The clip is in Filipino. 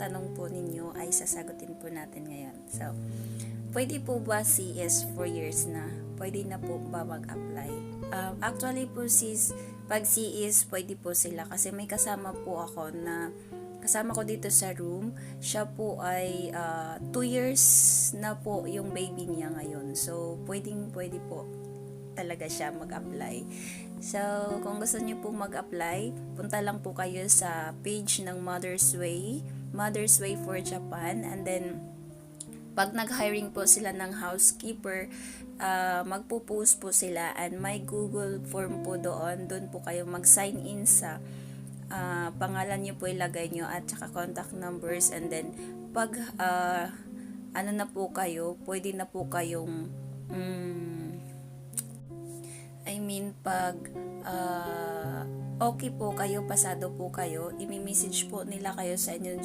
tanong po ninyo ay sasagutin po natin ngayon. So, pwede po ba CS 4 years na? Pwede na po ba mag-apply? Actually po sis, pag CS pwede po sila kasi may kasama po ako na kasama ko dito sa room. Siya po ay 2 years na po yung baby niya ngayon. So, pwede po talaga siya mag-apply. So, kung gusto niyo po mag-apply, punta lang po kayo sa page ng Mother's Way for Japan, and then pag nag-hiring po sila ng housekeeper, magpo-post po sila and may Google form po doon po kayo mag-sign in sa pangalan niyo po ilagay niyo at saka contact numbers, and then pag ano na po kayo, pwede na po kayong pag okay po kayo, pasado po kayo, imi-message po nila kayo sa inyong